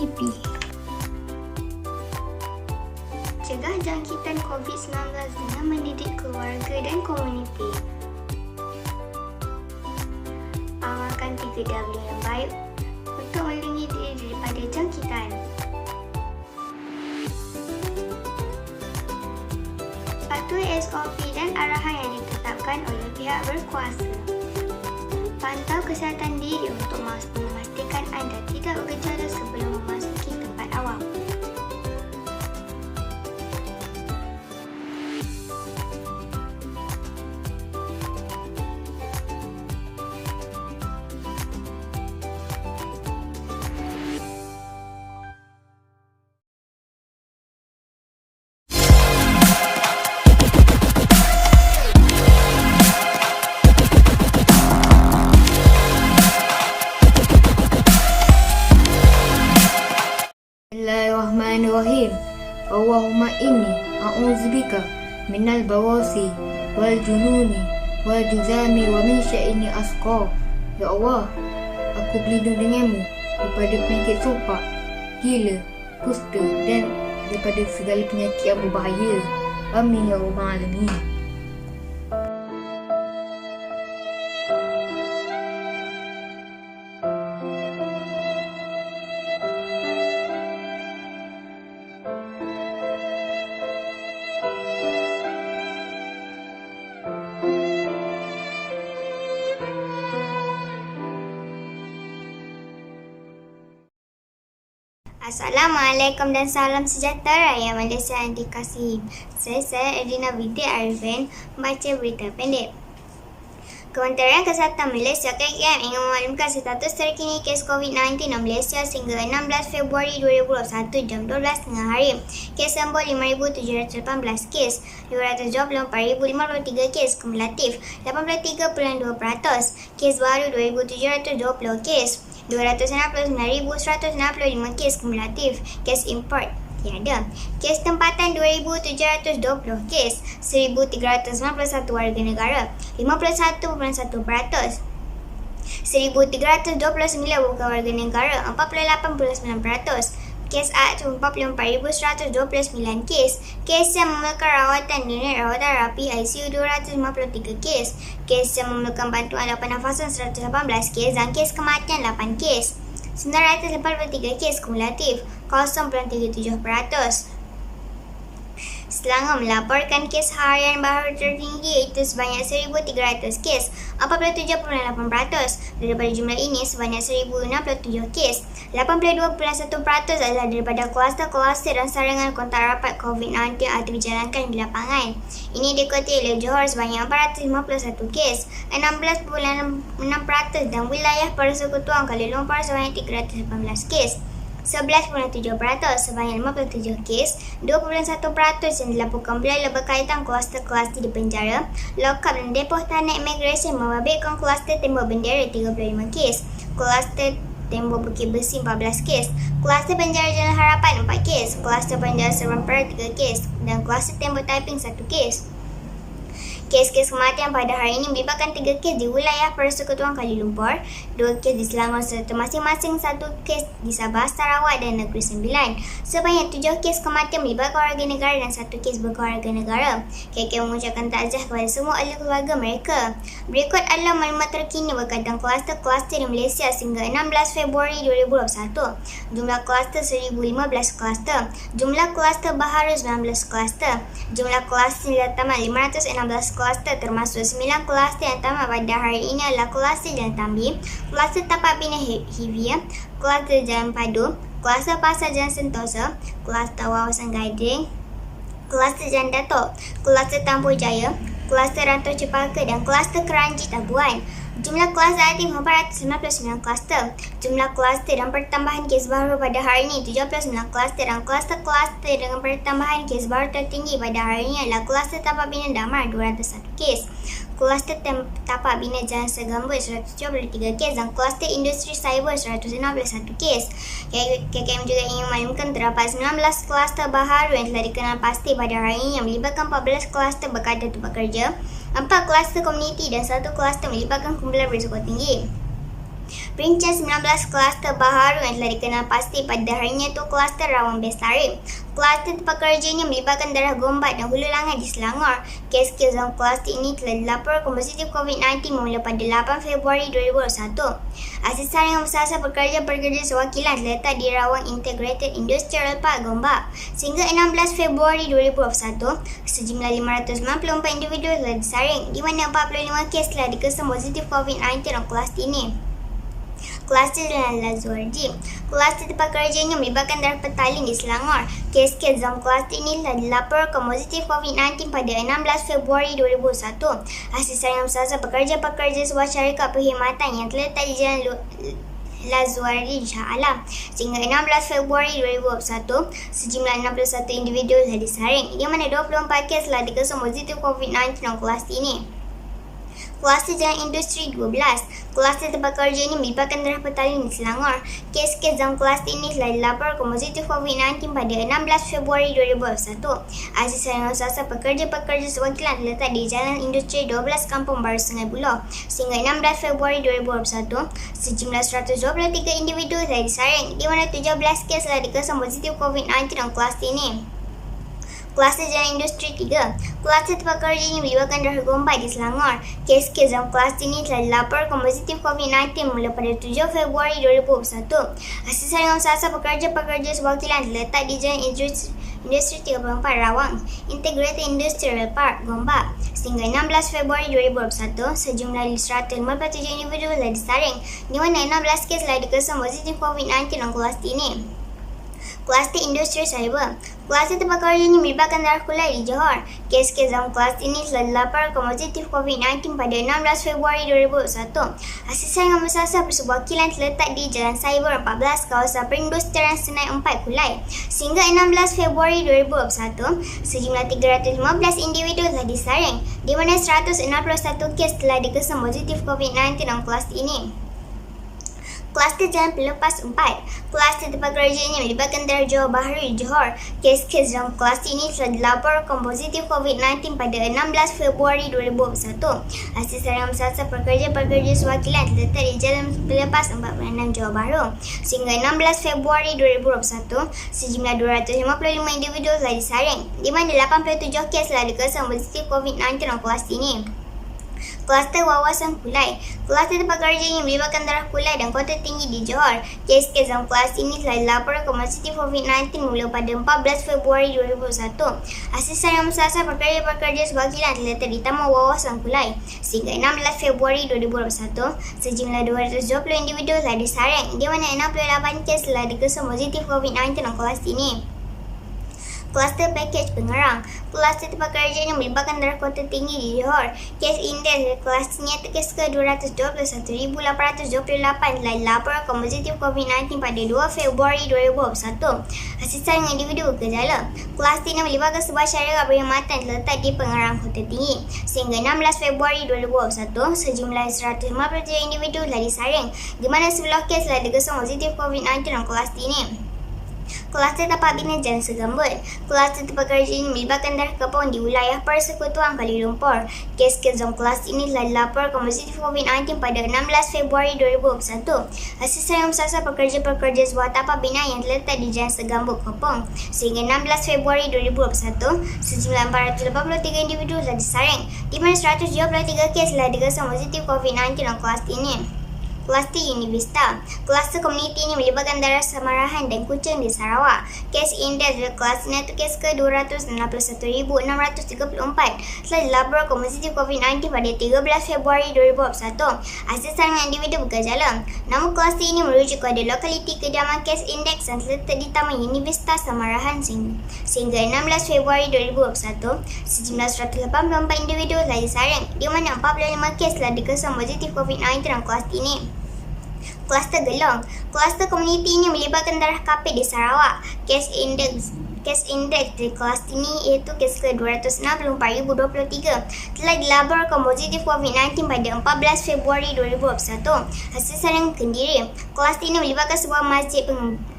komuniti. Cegah jangkitan COVID-19 dengan mendidik keluarga dan komuniti. Amalkan 3W yang baik untuk melindungi diri daripada jangkitan. Patuhi SOP dan arahan yang ditetapkan oleh pihak berkuasa. Pantau kesihatan diri untuk memastikan anda tidak bergejala sebelum memasuki tempat awam. Bismillahirrahmanirrahim. Allahumma inni a'udzubika minal bawasi wal jununi wal juzami wa min syai'in asqa. Ya Allah, aku berlindung denganmu daripada penyakit sopak, gila, kusta dan daripada segala penyakit yang berbahaya. Amin ya rabbal alamin. Assalamualaikum dan salam sejahtera yang Malaysia yang dikasihi. Saya Edina binti Arifin, membaca berita pendek. Kementerian Kesihatan Malaysia KKM ingin memaklumkan status terkini kes COVID-19 di Malaysia sehingga 16 Februari 2021 jam 12 tengah hari. Kes sembuh 5,718 kes, 224,053 kes kumulatif, 83.2%. Kes baru 2,720 kes. 269,165 kes kumulatif. Kes import tiada. Kes tempatan 2,720 kes. 1,391 warga negara, 51.1%. 1,329 bukan warga negara, 48.9%. Kes aktif 44,129 kes. Kes yang memerlukan rawatan di unit rawatan rapi ICU 253 kes. Kes yang memerlukan bantuan dalam pernafasan 118 kes dan kes kematian 8 kes. 983 kes kumulatif, 0.37%. Selangor melaporkan kes harian baru tertinggi iaitu sebanyak 1,300 kes, 47.8%. Daripada jumlah ini, sebanyak 1,067 kes, 82.1% adalah daripada kluster-kluster dan saringan kontak rapat COVID-19 atau dijalankan di lapangan. Ini diikuti oleh Johor sebanyak 451 kes, 16.6% dan wilayah Persekutuan Kuala Lumpur sebanyak 318 kes, 11.7% sebanyak 57 kes, 2.1% yang dilaporkan berlalu berkaitan kluster-kluster di penjara, lokap dan depoh tanah imigresen membabitkan kluster tembok bendera 35 kes, kluster tembok Bukit Besi 14 kes, kluster penjara Jalan Harapan 4 kes, kluster penjara Serang Perak 3 kes dan kluster tembok Taiping 1 kes. Kes-kes kematian pada hari ini melibatkan 3 kes di wilayah Persekutuan Kuala Lumpur, 2 kes di Selangor serta masing-masing 1 kes di Sabah, Sarawak dan Negeri Sembilan. Sebanyak 7 kes kematian melibatkan warga negara dan 1 kes berkeluarga negara. KK mengucapkan takziah kepada semua ahli keluarga mereka. Berikut adalah maklumat terkini berkaitan kluster-kluster di Malaysia sehingga 16 Februari 2021. Jumlah kluster 1,015 kluster. Jumlah kluster baharu 19 kluster. Jumlah kluster yang tamat 516 kluster termasuk 9 kluster yang tamat pada hari ini adalah kluster Jalan Tambi, kluster Tapak Bina Hivia, kluster Jalan Padu, kluster Pasar Jalan Sentosa, kluster Wawasan Gading, kluster Jalan Datuk, kluster Tambur Jaya, kluster Rantau Cepaka dan kluster Keranji Tabuan. Jumlah kluster aktif 499 kluster. Jumlah kluster dan pertambahan kes baru pada hari ini 79 kluster dan kluster-kluster dengan pertambahan kes baru tertinggi pada hari ini adalah kluster Tapak Bina Damar 201 kes, kluster Tapak Bina Jalan Segambut 173 kes dan kluster Industri Cyber 161 kes. KKM juga ingin memaklumkan terdapat 19 kluster baharu yang telah dikenal pasti pada hari ini yang melibatkan 14 kluster berkadar tempat kerja, 4 kluster komuniti dan 1 kluster melibatkan kumpulan berisiko tinggi. Rincian 19 kluster baharu yang telah dikenal pasti pada harinya itu kluster Rawang Bestari. Kluster tempat kerja ini melibatkan daerah Gombak dan Hulu Langat di Selangor. Kes-kes dalam kluster ini telah dilaporkan positif COVID-19 bermula pada 8 Februari 2021. Asisan yang bersasar pekerja-pekerja sewakilan terletak di Rawang Integrated Industrial Park Gombak. Sehingga 16 Februari 2021, sejumlah 594 individu telah disaring, di mana 45 kes telah dikesan positif COVID-19 dalam kluster ini. Kluster Jalan Lazuardi. Kluster tempat kerja ini melibatkan daerah Petaling di Selangor. Kes-kes dalam kluster ini telah dilaporkan positif COVID-19 pada 16 Februari 2021. Asisan yang bersasar pekerja-pekerja sebuah syarikat perkhidmatan yang terletak di Jalan Lazuardi Shah Alam. Sehingga 16 Februari 2021, sejumlah 61 individu telah disaring, di mana 24 kes telah dikesan positif COVID-19 dalam kluster ini. Kluster Jalan Industri 12. Kluster tempat kerja ini melibatkan daerah Petaling di Selangor. Kes-kes dalam kluster ini telah dilaporkan positif COVID-19 pada 16 Februari 2021. Asisan yang bersasar pekerja-pekerja sewakilan terletak di Jalan Industri 12 Kampung Baru Sungai Buloh. Sehingga 16 Februari 2021, sejumlah 123 individu telah disaring, di mana 17 kes telah dikesan positif COVID-19 dalam kluster ini. Kluster Jalan Industri 3. Kluster tempat kerja ini melibatkan daerah Gombak di Selangor. Kes-kes dalam kluster ini telah dilaporkan positif COVID-19 mula pada 7 Februari 2021. Asisan yang bersasar pekerja-pekerja sewakilan terletak di Jalan Industri 34 Rawang Integrated Industrial Park Gombak. Sehingga 16 Februari 2021, sejumlah 157 individu telah disaring, di mana 16 kes telah dikesan positif COVID-19 dalam kluster ini. Kluster Industri Cyber. Kluster tempat kerja ini melibatkan daerah Kulai di Johor. Kes-kes dalam kluster ini telah dilaporkan positif COVID-19 pada 16 Februari 2021. Asisan yang bersasar sebuah kilang terletak di Jalan Cyber 14, kawasan perindustrian Senai 4 Kulai. Sehingga 16 Februari 2021, sejumlah 315 individu telah disaring, di mana 161 kes telah dikesan positif COVID-19 dalam kluster ini. Kluster Jalan Pelepas 4. Kluster tempat kerja ini melibatkan daerah Johor Bahru di Johor. Kes-kes dalam kluster ini telah dilaporkan positif COVID-19 pada 16 Februari 2021. Asisan yang bersasar pekerja-pekerja sewakilan terletak di Jalan Pelepas 46 Johor Bahru. Sehingga 16 Februari 2021, sejumlah 255 individu telah disaring, di mana 87 kes telah dikesan positif COVID-19 dalam kluster ini. Kluster Wawasan Kulai. Kluster tempat kerja ini melibatkan daerah Kulai dan Kota Tinggi di Johor. Kes-kes dalam kluster ini telah dilaporkan positif COVID-19 mula pada 14 Februari 2021. Asisan yang bersasar pekerja-pekerja sewakilan terletak di Taman Wawasan Kulai. Sehingga 16 Februari 2021, sejumlah 220 individu telah disaring, di mana 68 kes telah dikesan positif COVID-19 dalam kluster ini. Kluster Pakej Pengerang. Kluster tempat kerja yang melibatkan daerah Kota Tinggi di Johor. Kes indeks klusternya kes ke 221,828 telah dilaporkan positif COVID-19 pada 2 Februari 2021. Asisan dengan individu bergejala. Kluster ini melibatkan sebuah syarikat perkhidmatan terletak di Pengerang Kota Tinggi. Sehingga 16 Februari 2021, sejumlah 153 individu telah disaring, di mana 11 kes telah dikesan positif COVID-19 dalam kluster ini. Kluster Tapak Bina Jalan Segambut. Kluster tempat kerja ini melibatkan daerah Kepong di wilayah Persekutuan Kuala Lumpur. Kes-kes dalam kluster ini telah dilaporkan positif COVID-19 pada 16 Februari 2021. Asisan yang bersasar pekerja-pekerja sebuah tapak bina yang terletak di Jalan Segambut, Kepong. Sehingga 16 Februari 2021, sejumlah 483 individu telah disaring, di mana 173 kes telah dikesan positif COVID-19 dalam kluster ini. Kluster Univista. Kluster komuniti ini melibatkan daerah Samarahan dan Kuching di Sarawak. Kes indeks dari kluster ini kes ke 261,634 telah dilaporkan positif COVID-19 pada 13 Februari 2021. Asisan dengan individu bergejala. Nama kluster ini merujuk kepada lokaliti kediaman kes indeks yang terletak di Taman Univista Samarahan sehingga 16 Februari 2021, sejumlah 184 individu telah disaring, di mana 45 kes telah dikesan positif COVID-19 dalam kluster ini. Kluster Gelong. Kluster komuniti ini melibatkan daerah Kapit di Sarawak. Kes indeks di kluster ini iaitu kes ke 264,023 telah dilaporkan positif COVID-19 pada 14 Februari 2021. Asisan yang Kendiri. Kluster ini melibatkan sebuah masjid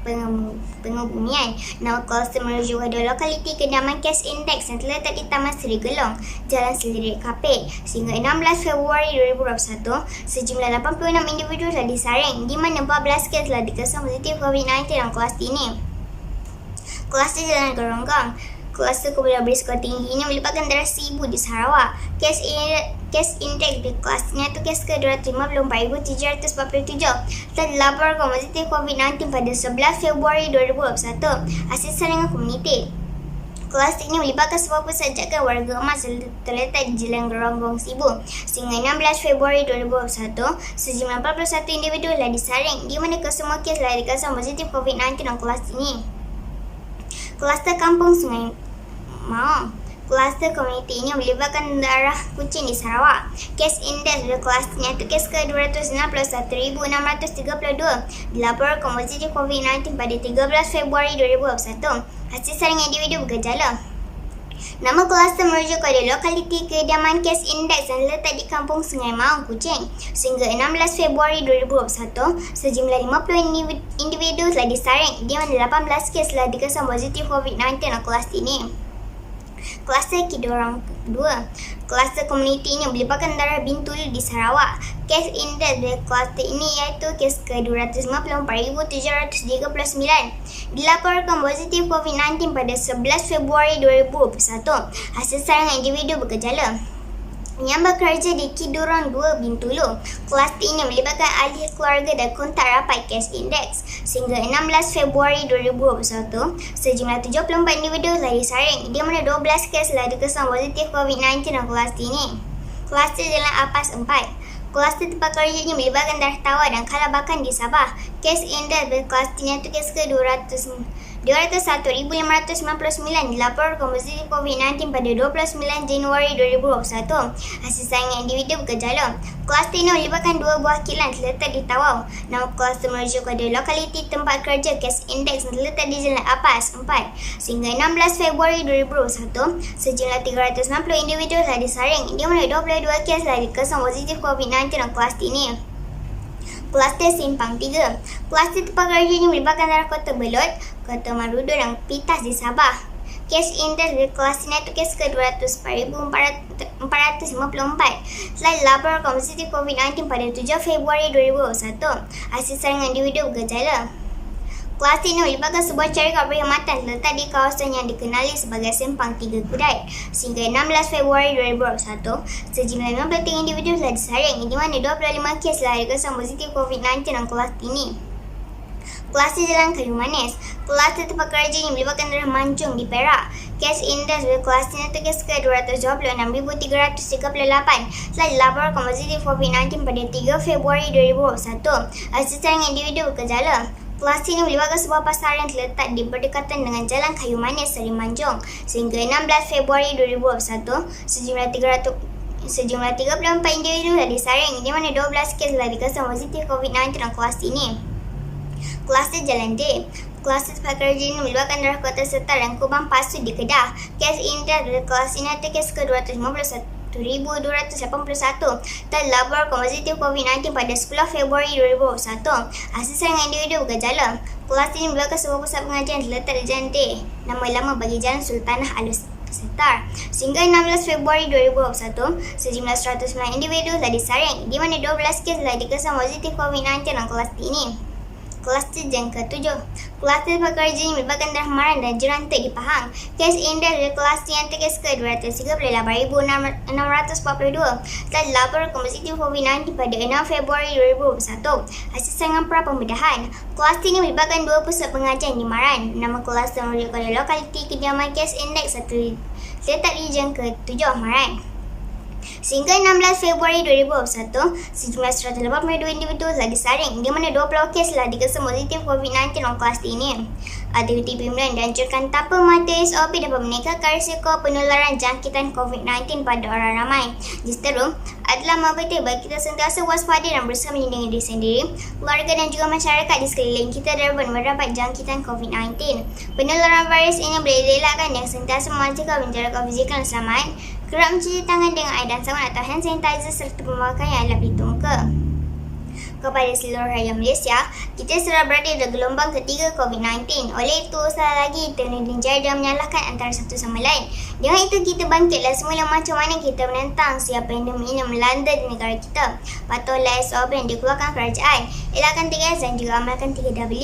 pengebumian. Nama kluster merujuk pada lokaliti kediaman kes indeks yang terletak di Taman Seri Gelong, Jalan Selirik Kapit. Sehingga 16 Februari 2021, sejumlah 86 individu telah disaring, di mana 14 kes telah dikesan positif COVID-19 dalam kluster ini. Kluster Jalan Geronggang. Kluster kumpulan berisiko tinggi ini melibatkan darah 1,000 di Sarawak. Kes indeks di kluster ini itu kes ke-254,747 telah dilaporkan positif COVID-19 pada 11 Februari 2021 hasil saringan komuniti. Kluster ini melibatkan sebuah pusat jaga warga emas terletak di Jalan Geronggang Sibu. Sehingga 16 Februari 2021, sejumlah 41 individu telah disaring, di mana kesemua kes telah dikesan positif COVID-19 dalam kluster ini. Kluster Kampung Sungai Maung. Kluster komuniti ini melibatkan darah kucing di Sarawak. Kes indeks pada kluster ini itu kes ke-261,632 dilaporkan positif COVID-19 pada 13 Februari 2021 hasil saringan individu bergejala. Nama kluster merujuk pada lokaliti kediaman kes indeks yang terletak di Kampung Sungai Maung, Kuching. Sehingga 16 Februari 2021, sejumlah 50 individu telah disaring, di mana 18 kes telah dikesan positif COVID-19 dalam kluster ini. Kluster Kidorang 2. Kluster komuniti ini melibatkan darah Bintulu di Sarawak. Kes indeks dari kluster ini iaitu kes ke-254,739 dilaporkan positif COVID-19 pada 11 Februari 2021 hasil saringan individu bergejala yang bekerja di Kidorang 2 Bintulu. Kluster ini melibatkan ahli keluarga dan kontak rapat kes indeks. Sehingga 16 Februari 2021, sejumlah 74 individu telah disaring, di mana 12 kes telah dikesan positif COVID-19 dalam kluster ini. Kluster Jalan Apas 4. Kluster tempat kerja ini melibatkan darah tawar dan kalabakan di Sabah. Kes indeks dari kluster ini itu kes ke-201,599 dilaporkan positif COVID-19 pada 29 Januari 2021 hasil saringan individu bergejala. Kluster ini melibatkan 2 buah kilang terletak di Tawau. Nama kluster merujuk pada lokaliti tempat kerja kes indeks yang terletak di Jalan Apas 4. Sehingga 16 Februari 2021, sejumlah 360 individu telah disaring, di mana 22 kes telah dikesan positif COVID-19 dalam kluster ini. Kluster Simpang 3. Kluster tempat kerja ini melibatkan darah Kota Belot, Kota Marudu dan Pitas di Sabah. Kes indeks dari kluster ini itu kes ke-204,454 telah dilaporkan positif COVID-19 pada 7 Februari 2021 hasil saringan individu bergejala. Kluster ini melibatkan sebuah syarikat perkhidmatan terletak di kawasan yang dikenali sebagai Simpang 3 Kudai. Sehingga 16 Februari 2021, sejumlah 53 individu telah disaring, di mana 25 kes telah dikesan positif COVID-19 dalam kluster ini. Kluster Jalan Kayu Manis. Kluster tempat kerja ini melibatkan darah Mancung di Perak. Kes indeks dari kluster ini kes ke-226,338 telah dilaporkan positif COVID-19 pada 3 Februari 2021 hasil saringan individu bergejala. Kluster ini melibatkan sebuah pasar yang terletak di berdekatan dengan Jalan Kayu Manis, Seri Manjung. Sehingga 16 Februari 2021, sejumlah 34 individu telah disaring, di mana 12 kes telah dikesan positif COVID-19 dalam kluster ini. Kluster Jalan D. Kluster tempat kerja ini melibatkan darah Kota Setar dan Kubang Pasu di Kedah. Kes indeks dari kluster ini adalah kes ke-251,281 telah dilaporkan positif COVID-19 pada 10 Februari 2021 hasil saringan individu bergejala. Kluster ini melibatkan sebuah pusat pengajian terletak di Jalan D, nama lama bagi Jalan Sultanah Al-Setar. Sehingga 16 Februari 2021, sejumlah 109 individu telah disaring, di mana 12 kes telah dikesan positif COVID-19 dalam kluster ini. Kluster Jangka 7. Kluster tempat kerja ini melibatkan darah Maran dan Jerantek di Pahang. Kes indeks dari kluster yang kes ke-238,642 telah dilaporkan positif COVID-19 pada 6 Februari 2021 hasil saringan pra-pembedahan. Kluster ini melibatkan 2 pusat pengajian di Maran. Nama kluster merujuk pada lokaliti kediaman kes indeks terletak di Jangka 7 Maran. Sehingga 16 Februari 2021, sejumlah 182 individu telah disaring, di mana 20 kes telah dikesan positif COVID-19 dalam kluster ini. Aktiviti pemilihan dianjurkan tanpa mata SOP dapat meningkatkan risiko penularan jangkitan COVID-19 pada orang ramai. Justeru, adalah mempenting bagi kita sentiasa waspada dan berusaha melindungi diri sendiri, keluarga dan juga masyarakat di sekeliling kita dapat mendapat jangkitan COVID-19. Penularan virus ini boleh dielakkan dengan sentiasa memastikan penjarakan fizikal yang selamat, kerap mencuci tangan dengan air dan sabun atau hand sanitizer serta pemakaian alat pelitup muka. kepada seluruh rakyat Malaysia, kita sudah berada dalam gelombang ketiga COVID-19. Oleh itu, salah lagi kita menjadi dan menyalahkan antara satu sama lain. Dengan itu, kita bangkitlah semula macam mana kita menentang siapa pandemik ini melanda di negara kita. Patuhlah SOP yang dikeluarkan kerajaan. Elakkan 3S dan juga amalkan 3W.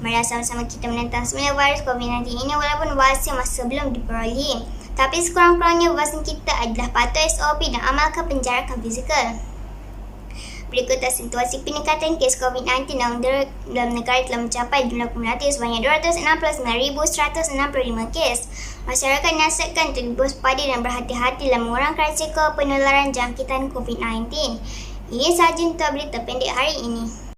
Mari sama-sama kita menentang semula virus COVID-19 ini walaupun vaksin masih belum diperolehi. Tapi sekurang-kurangnya vaksin kita adalah patuh SOP dan amalkan penjarakan fizikal. Berikut situasi peningkatan kes COVID-19 dalam negara telah mencapai jumlah kumulatif sebanyak 269,165 kes. Masyarakat dinasihatkan untuk berwaspada dan berhati-hati dalam mengurangkan risiko penularan jangkitan COVID-19. Ini sahaja untuk berita pendek hari ini.